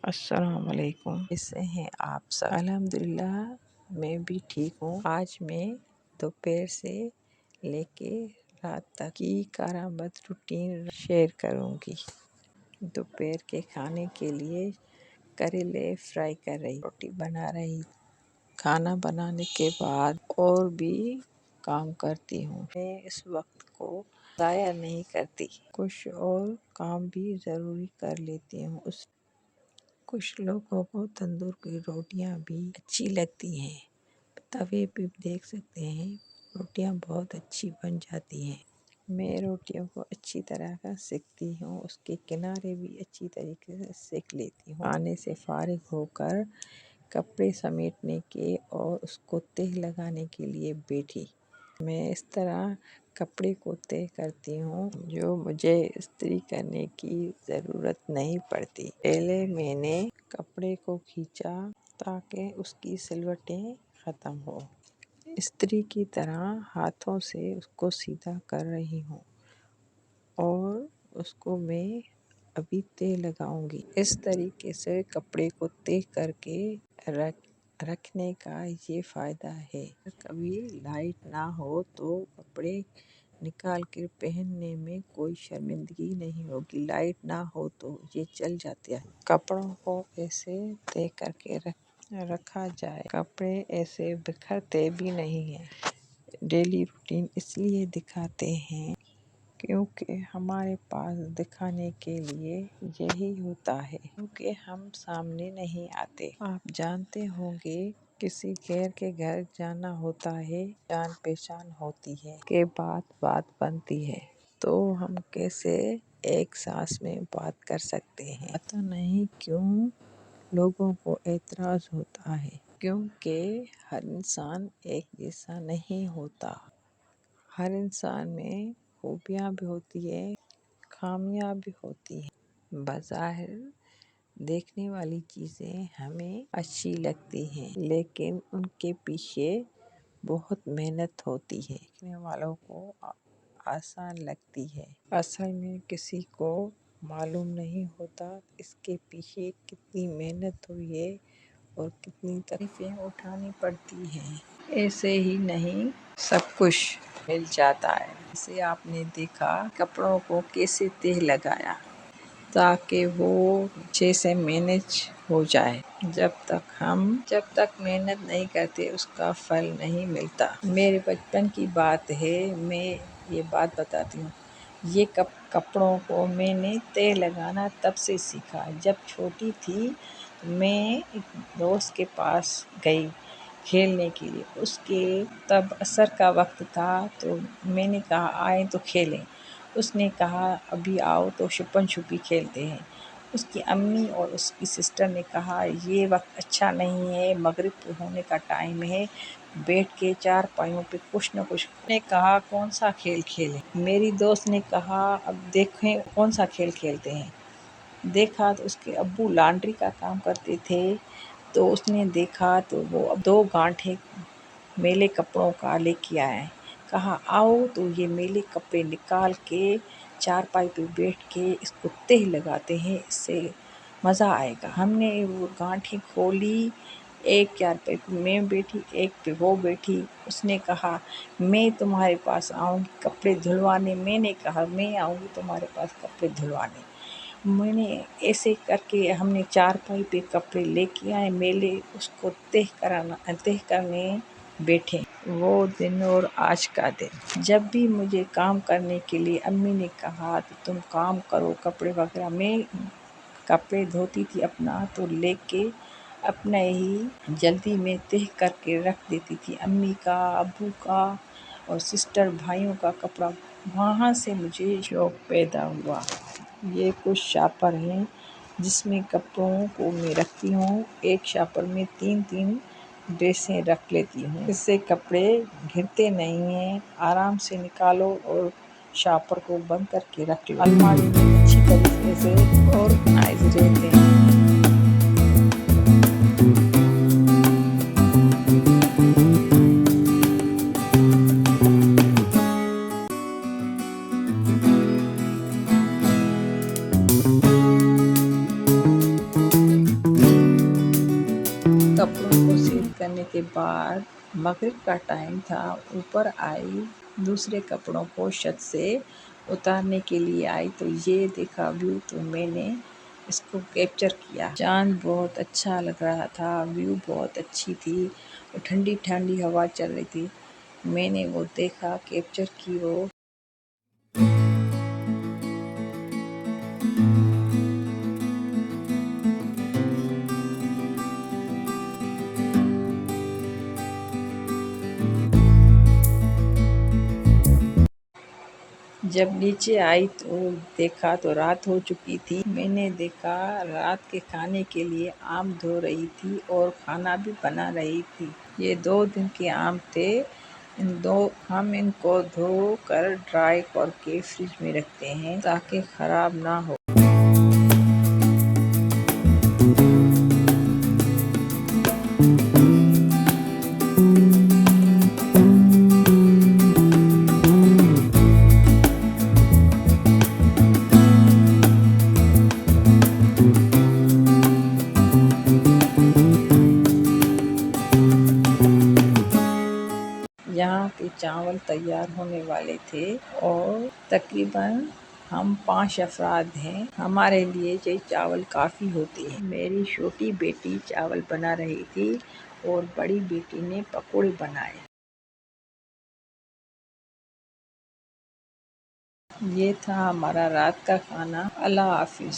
السلام علیکم، کیسے ہیں آپ سب؟ الحمدللہ میں بھی ٹھیک ہوں۔ آج میں دوپہر سے لے کے رات تک کی کارآمد روٹین شیئر کروں گی۔ دوپہر کے کھانے کے لیے کریلے فرائی کر رہی، روٹی بنا رہی، کھانا بنانے کے بعد اور بھی کام کرتی ہوں۔ میں اس وقت کو ضائع نہیں کرتی، کچھ اور کام بھی ضروری کر لیتی ہوں۔ کچھ لوگوں کو تندور کی روٹیاں بھی اچھی لگتی ہیں، توے پہ دیکھ سکتے ہیں روٹیاں بہت اچھی بن جاتی ہیں۔ میں روٹیوں کو اچھی طرح کا سیکتی ہوں، اس کے کنارے بھی اچھی طریقے سے سیک لیتی ہوں۔ کھانے سے فارغ ہو کر کپڑے سمیٹنے کے اور اس کو تہ لگانے کے لیے بیٹھی۔ میں اس طرح کپڑے کو تہ کرتی ہوں جو مجھے استری کرنے کی ضرورت نہیں پڑتی۔ پہلے میں نے کپڑے کو کھینچا تاکہ اس کی سلوٹیں ختم ہو۔ استری کی طرح ہاتھوں سے اس کو سیدھا کر رہی ہوں اور اس کو میں ابھی تہ لگاؤں گی۔ اس طریقے سے کپڑے کو تہ کر کے رکھنے کا یہ فائدہ ہے، کبھی لائٹ نہ ہو تو کپڑے نکال کر پہننے میں کوئی شرمندگی نہیں ہوگی۔ لائٹ نہ ہو تو یہ چل جاتا ہے۔ کپڑوں کو ایسے تہ کر کے رکھا جائے، کپڑے ایسے بکھرتے بھی نہیں ہیں۔ ڈیلی روٹین اس لیے دکھاتے ہیں کیونکہ ہمارے پاس دکھانے کے لیے یہی ہوتا ہے، کیونکہ ہم سامنے نہیں آتے۔ آپ جانتے ہوں گے کسی غیر کے گھر جانا ہوتا ہے، جان پہچان ہوتی ہے کہ بات بنتی ہے تو ہم کیسے ایک سانس میں بات کر سکتے ہیں۔ پتہ نہیں کیوں لوگوں کو اعتراض ہوتا ہے، کیونکہ ہر انسان ایک جیسا نہیں ہوتا۔ ہر انسان میں خوبیاں بھی ہوتی ہیں، خامیاں بھی ہوتی ہیں۔ بظاہر دیکھنے والی چیزیں ہمیں اچھی لگتی ہیں لیکن ان کے پیچھے بہت محنت ہوتی ہے، دیکھنے والوں کو آسان لگتی ہے، اصل میں کسی کو معلوم نہیں ہوتا اس کے پیچھے کتنی محنت ہوئی ہے اور کتنی تکلیفیں اٹھانی پڑتی ہیں۔ ایسے ہی نہیں سب کچھ مل جاتا ہے۔ جیسے آپ نے دیکھا کپڑوں کو کیسے تہ لگایا تاکہ وہ اچھے سے مینج ہو جائے۔ جب تک محنت نہیں کرتے اس کا پھل نہیں ملتا۔ میرے بچپن کی بات ہے، میں یہ بات بتاتی ہوں۔ یہ کپڑوں کو میں نے تہ لگانا تب سے سیکھا۔ جب چھوٹی تھی میں ایک دوست کے پاس گئی کھیلنے کے لیے، اس کے تب عصر کا وقت تھا تو میں نے کہا آئیں تو کھیلیں۔ اس نے کہا ابھی آؤ تو چھپن چھپی کھیلتے ہیں۔ اس کی امی اور اس کی سسٹر نے کہا یہ وقت اچھا نہیں ہے، مغرب ہونے کا ٹائم ہے، بیٹھ کے چارپائیوں پہ کچھ نہ کچھ۔ میں نے کہا کون سا کھیل کھیلیں؟ میری دوست نے کہا اب دیکھیں کون سا کھیل کھیلتے ہیں۔ دیکھا تو اس کے ابو لانڈری کا کام کرتے تھے تو اس نے دیکھا تو وہ 2 گانٹھے میلے کپڑوں کا لے کے آئے۔ کہا آؤ تو یہ میلے کپڑے نکال کے چارپائی پہ بیٹھ کے اس کو تہ لگاتے ہیں، اس سے مزہ آئے گا۔ ہم نے وہ گانٹھیں کھولی، ایک چارپائی پہ میں بیٹھی، ایک پہ وہ بیٹھی۔ اس نے کہا میں تمہارے پاس آؤں گی کپڑے دھلوانے۔ میں نے کہا میں آؤں گی تمہارے پاس کپڑے دھلوانے۔ میں نے ایسے کر کے ہم نے چارپائی پہ کپڑے لے کے آئے میلے، اس کو تہ کرنے بیٹھے۔ وہ دن اور آج کا دن، جب بھی مجھے کام کرنے کے لیے امی نے کہا تو تم کام کرو کپڑے وغیرہ، میں کپڑے دھوتی تھی اپنا تو لے کے اپنا ہی جلدی میں تہ کر کے رکھ دیتی تھی۔ امی کا، ابو کا اور سسٹر بھائیوں کا کپڑا، وہاں سے مجھے شوق پیدا ہوا۔ یہ کچھ شاپر ہیں جس میں کپڑوں کو میں رکھتی ہوں۔ ایک شاپر میں 3 ڈریسیں رکھ لیتی ہوں، اس سے کپڑے گرتے نہیں ہیں۔ آرام سے نکالو اور شاپر کو بند کر کے رکھ لو۔ الماری میں اچھی طریقے سے آرگنائز رہتے ہیں۔ کرنے کے بعد مغرب کا ٹائم تھا، اوپر آئی، دوسرے کپڑوں کو چھت سے اتارنے کے لیے آئی تو یہ دیکھا ویو، تو میں نے اس کو کیپچر کیا۔ چاند بہت اچھا لگ رہا تھا، ویو بہت اچھی تھی، ٹھنڈی ٹھنڈی ہوا چل رہی تھی، میں نے وہ دیکھا، کیپچر کی وہ۔ جب نیچے آئی تو دیکھا تو رات ہو چکی تھی، میں نے دیکھا رات کے کھانے کے لیے آم دھو رہی تھی اور کھانا بھی بنا رہی تھی۔ یہ 2 دن کے آم تھے، ہم ان کو دھو کر ڈرائی کر کے فریج میں رکھتے ہیں تاکہ خراب نہ ہو۔ یہاں پہ چاول تیار ہونے والے تھے اور تقریباً ہم 5 افراد ہیں، ہمارے لیے یہ چاول کافی ہوتے ہیں۔ میری چھوٹی بیٹی چاول بنا رہی تھی اور بڑی بیٹی نے پکوڑے بنائے۔ یہ تھا ہمارا رات کا کھانا۔ اللہ حافظ۔